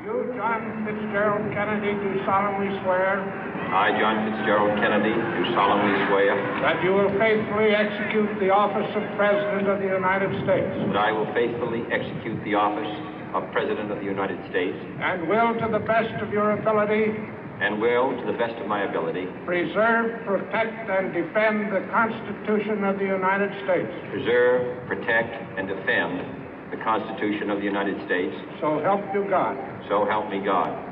You, John Fitzgerald Kennedy, do solemnly swear. I, John Fitzgerald Kennedy, do solemnly swear. That you will faithfully execute the office of President of the United States. That I will faithfully execute the office of President of the United States. And will, to the best of your ability. And will, to the best of my ability. Preserve, protect, and defend the Constitution of the United States. Preserve, protect, and defend the Constitution of the United States. So help you God. So help me God.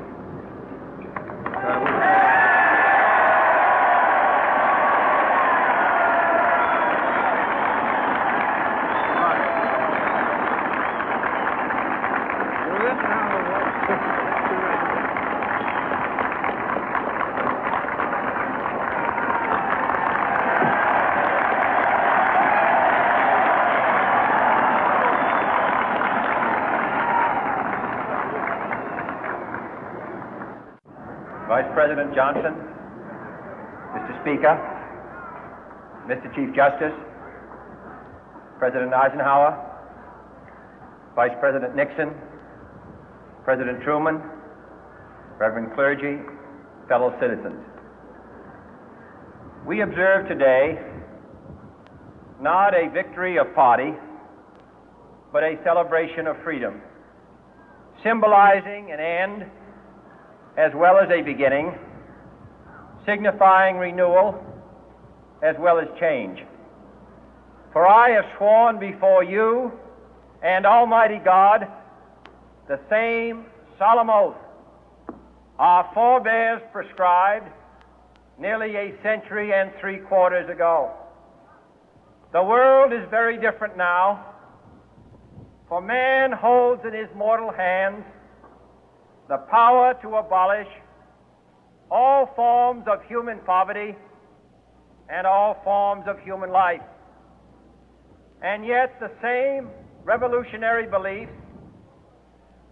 Vice President Johnson, Mr. Speaker, Mr. Chief Justice, President Eisenhower, Vice President Nixon, President Truman, Reverend clergy, fellow citizens. We observe today not a victory of party, but a celebration of freedom, symbolizing an end as well as a beginning, signifying renewal as well as change. For I have sworn before you and Almighty God the same solemn oath our forebears prescribed nearly a century and 3/4 ago. The world is very different now, for man holds in his mortal hands the power to abolish all forms of human poverty and all forms of human life. And yet the same revolutionary beliefs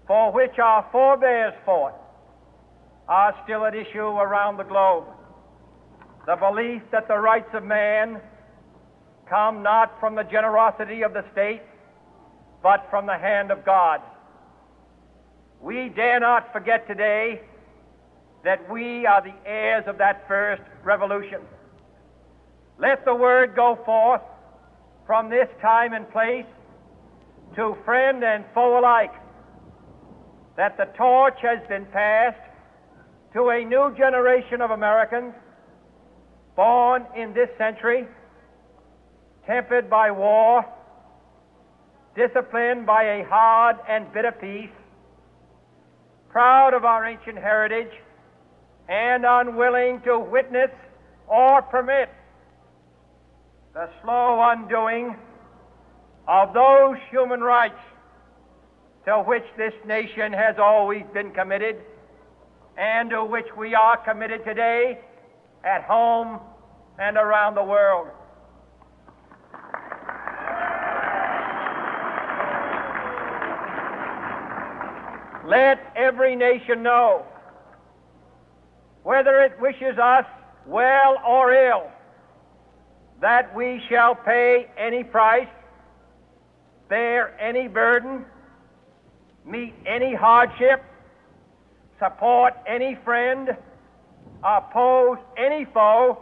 for which our forebears fought are still at issue around the globe. The belief that the rights of man come not from the generosity of the state, but from the hand of God. We dare not forget today that we are the heirs of that first revolution. Let the word go forth from this time and place to friend and foe alike that the torch has been passed to a new generation of Americans born in this century, tempered by war, disciplined by a hard and bitter peace, proud of our ancient heritage, and unwilling to witness or permit the slow undoing of those human rights to which this nation has always been committed and to which we are committed today at home and around the world. Let every nation know, whether it wishes us well or ill, that we shall pay any price, bear any burden, meet any hardship, support any friend, oppose any foe,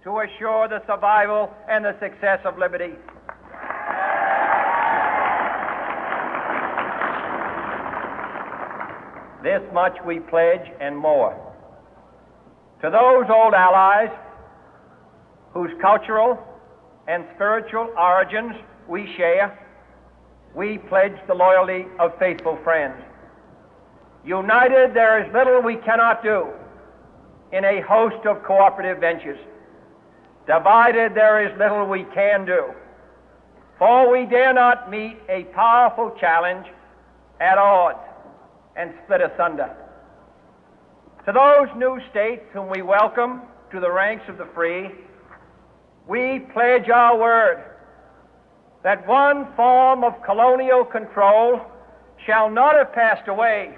to assure the survival and the success of liberty. This much we pledge and more. To those old allies whose cultural and spiritual origins we share, we pledge the loyalty of faithful friends. United, there is little we cannot do in a host of cooperative ventures. Divided, there is little we can do, for we dare not meet a powerful challenge at odds and split asunder. To those new states whom we welcome to the ranks of the free, we pledge our word that one form of colonial control shall not have passed away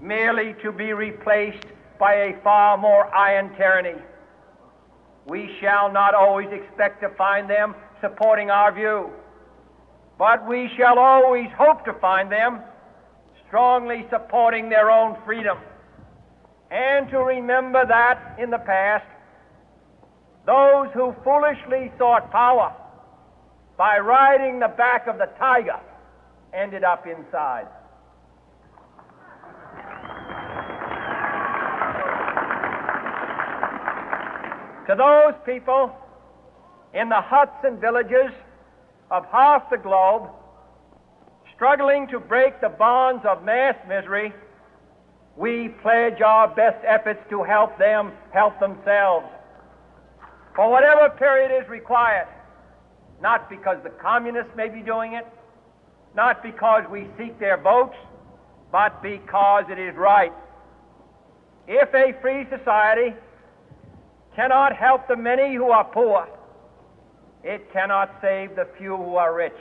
merely to be replaced by a far more iron tyranny. We shall not always expect to find them supporting our view, but we shall always hope to find them strongly supporting their own freedom, and to remember that in the past, those who foolishly sought power by riding the back of the tiger ended up inside. To those people in the huts and villages of half the globe struggling to break the bonds of mass misery, we pledge our best efforts to help them help themselves for whatever period is required, not because the communists may be doing it, not because we seek their votes, but because it is right. If a free society cannot help the many who are poor, it cannot save the few who are rich.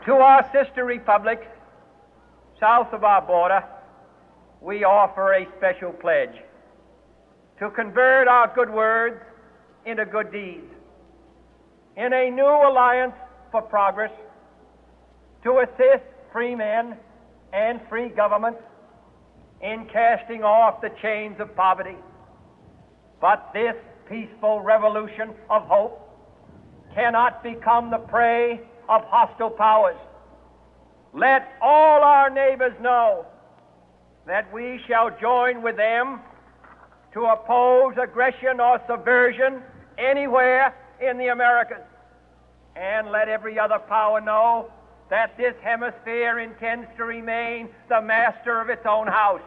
To our sister republics south of our border, we offer a special pledge to convert our good words into good deeds, in a new alliance for progress, to assist free men and free governments in casting off the chains of poverty. But this peaceful revolution of hope cannot become the prey of hostile powers. Let all our neighbors know that we shall join with them to oppose aggression or subversion anywhere in the Americas. And let every other power know that this hemisphere intends to remain the master of its own house.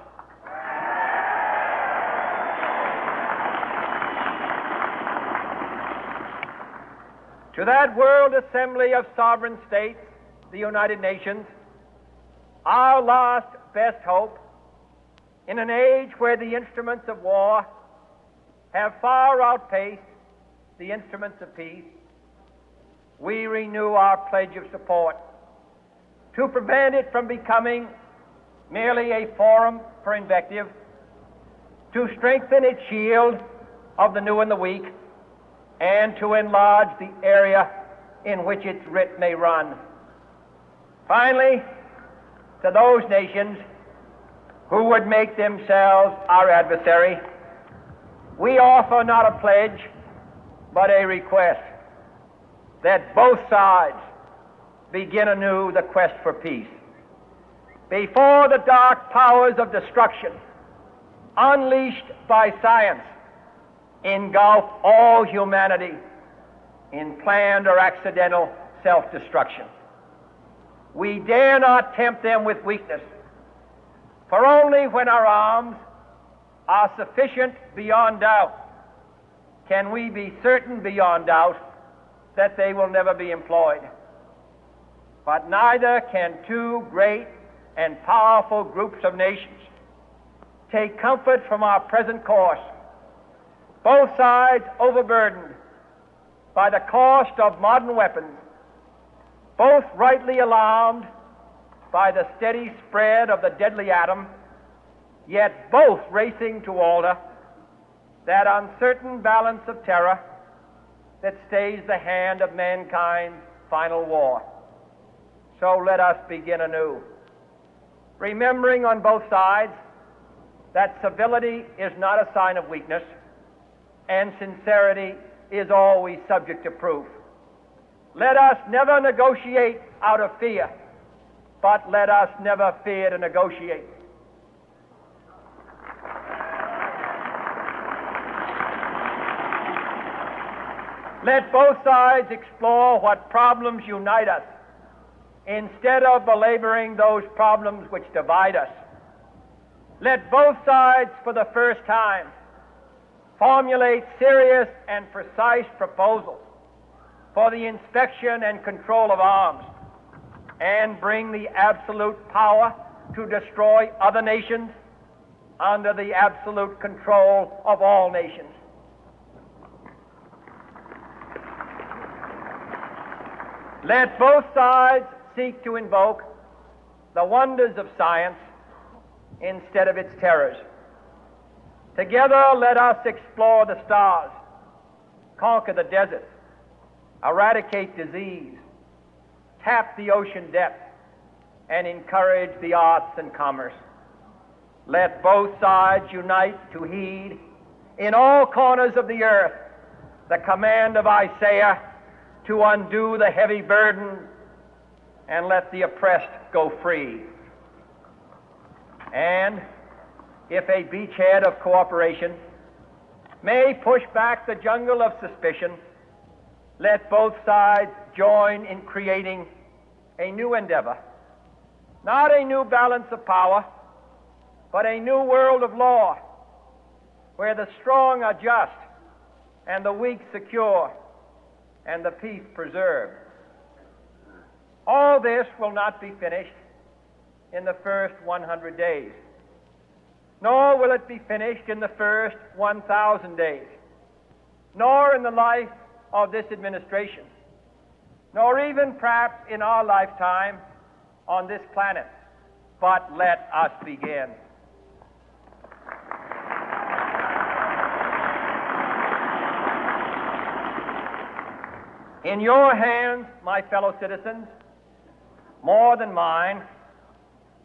To that World Assembly of Sovereign States, the United Nations, our last best hope, in an age where the instruments of war have far outpaced the instruments of peace, we renew our pledge of support to prevent it from becoming merely a forum for invective, to strengthen its shield of the new and the weak, and to enlarge the area in which its writ may run. Finally, to those nations who would make themselves our adversary, we offer not a pledge, but a request that both sides begin anew the quest for peace. Before the dark powers of destruction, unleashed by science, engulf all humanity in planned or accidental self-destruction, we dare not tempt them with weakness, for only when our arms are sufficient beyond doubt can we be certain beyond doubt that they will never be employed. But neither can two great and powerful groups of nations take comfort from our present course, both sides overburdened by the cost of modern weapons, both rightly alarmed by the steady spread of the deadly atom, yet both racing to alter that uncertain balance of terror that stays the hand of mankind's final war. So let us begin anew, remembering on both sides that civility is not a sign of weakness, and sincerity is always subject to proof. Let us never negotiate out of fear, but let us never fear to negotiate. Let both sides explore what problems unite us, instead of belaboring those problems which divide us. Let both sides, for the first time, formulate serious and precise proposals for the inspection and control of arms, and bring the absolute power to destroy other nations under the absolute control of all nations. Let both sides seek to invoke the wonders of science instead of its terrors. Together, let us explore the stars, conquer the deserts, eradicate disease, tap the ocean depths, and encourage the arts and commerce. Let both sides unite to heed in all corners of the earth the command of Isaiah to undo the heavy burden and let the oppressed go free. And if a beachhead of cooperation may push back the jungle of suspicion, let both sides join in creating a new endeavor, not a new balance of power, but a new world of law, where the strong are just and the weak secure and the peace preserved. All this will not be finished in the first 100 days, nor will it be finished in the first 1,000 days, nor in the life of this administration, nor even perhaps in our lifetime on this planet. But let us begin. In your hands, my fellow citizens, more than mine,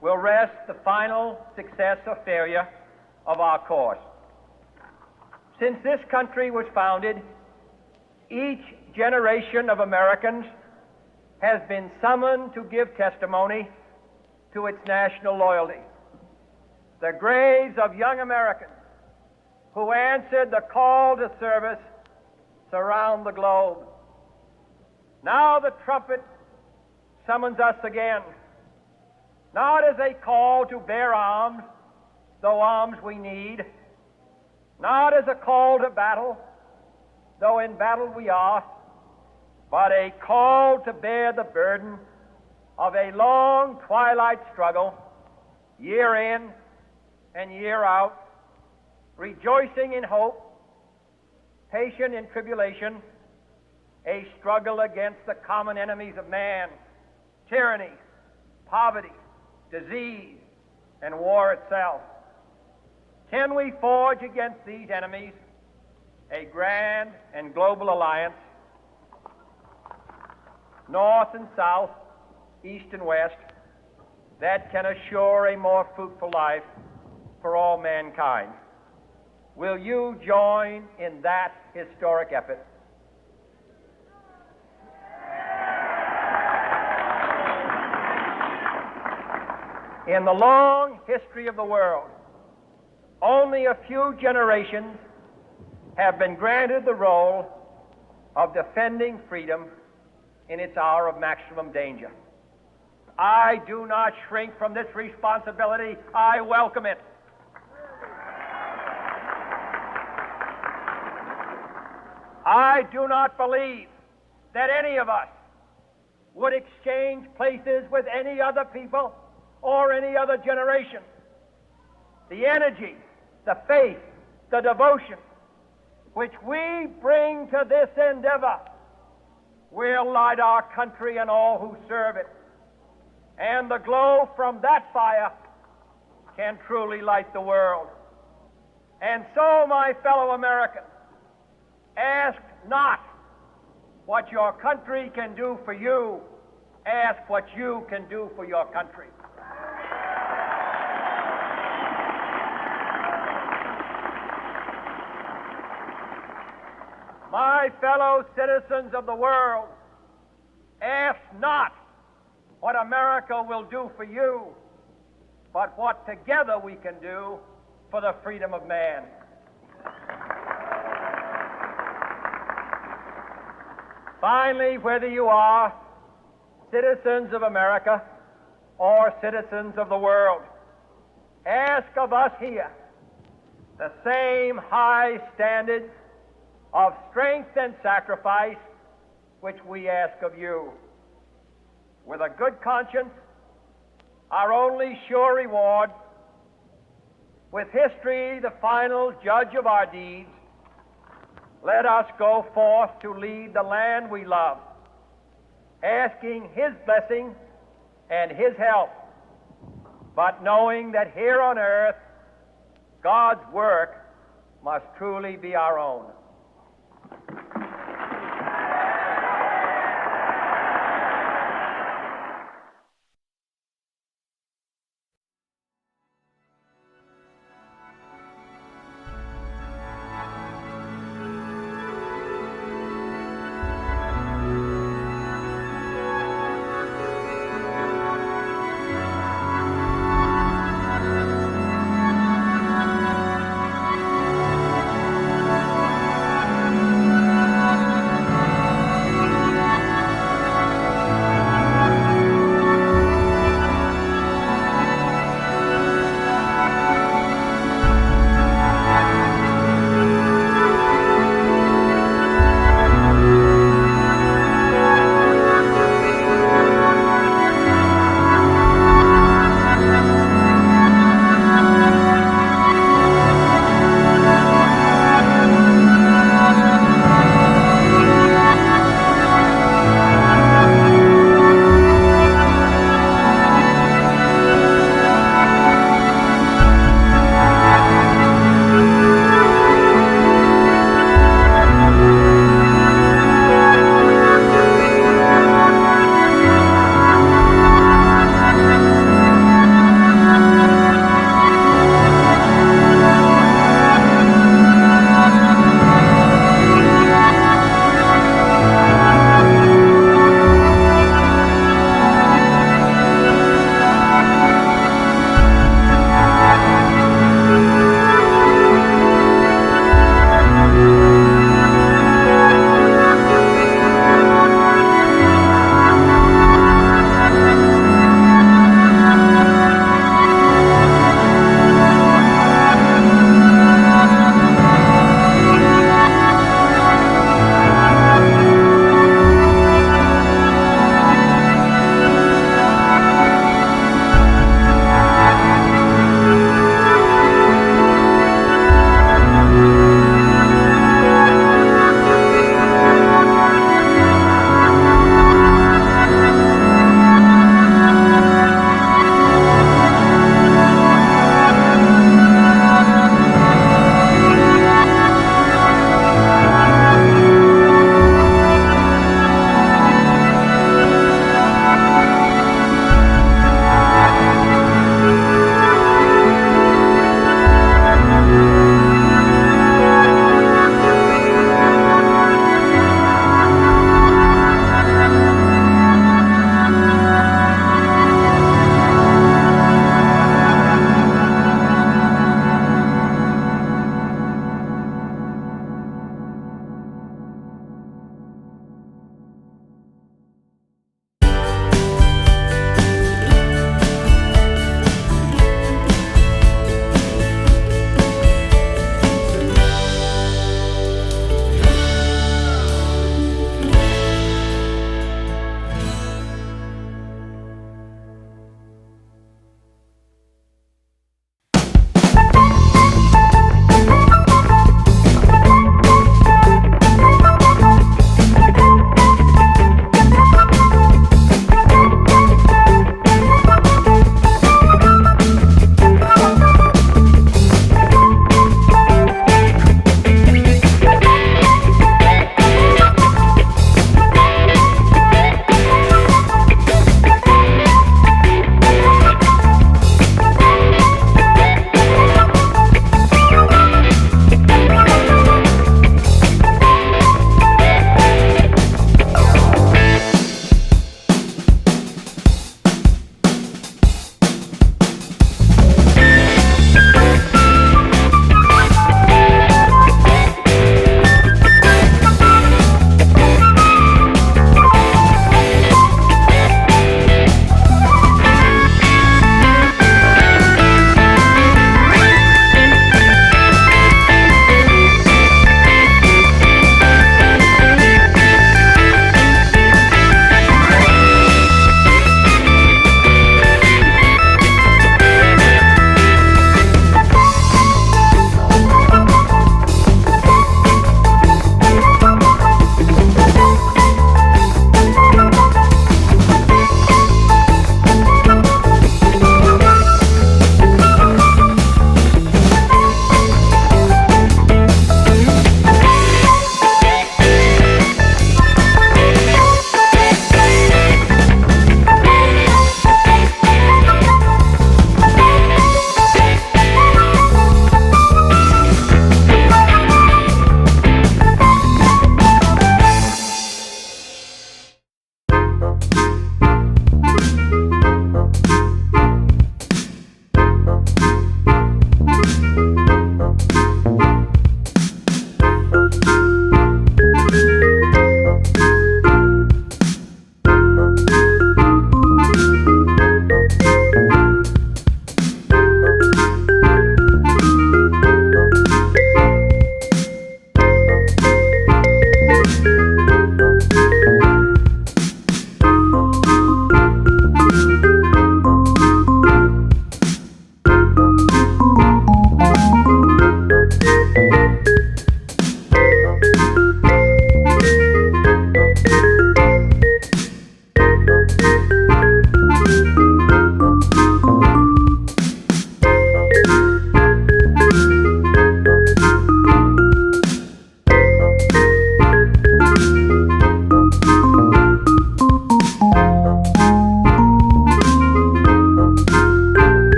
will rest the final success or failure of our course. Since this country was founded, each generation of Americans has been summoned to give testimony to its national loyalty. The graves of young Americans who answered the call to service surround the globe. Now the trumpet summons us again, not as a call to bear arms, though arms we need, not as a call to battle, though in battle we are, but a call to bear the burden of a long twilight struggle, year in and year out, rejoicing in hope, patient in tribulation, a struggle against the common enemies of man, tyranny, poverty, disease, and war itself. Can we forge against these enemies a grand and global alliance, north and south, east and west, that can assure a more fruitful life for all mankind? Will you join in that historic effort? In the long history of the world, only a few generations have been granted the role of defending freedom in its hour of maximum danger. I do not shrink from this responsibility. I welcome it. I do not believe that any of us would exchange places with any other people or any other generation. The energy, the faith, the devotion which we bring to this endeavor will light our country and all who serve it. And the glow from that fire can truly light the world. And so, my fellow Americans, ask not what your country can do for you, ask what you can do for your country. My fellow citizens of the world, ask not what America will do for you, but what together we can do for the freedom of man. Finally, whether you are citizens of America or citizens of the world, ask of us here the same high standards of strength and sacrifice which we ask of you. With a good conscience, our only sure reward, with history the final judge of our deeds, let us go forth to lead the land we love, asking His blessing and His help, but knowing that here on earth God's work must truly be our own.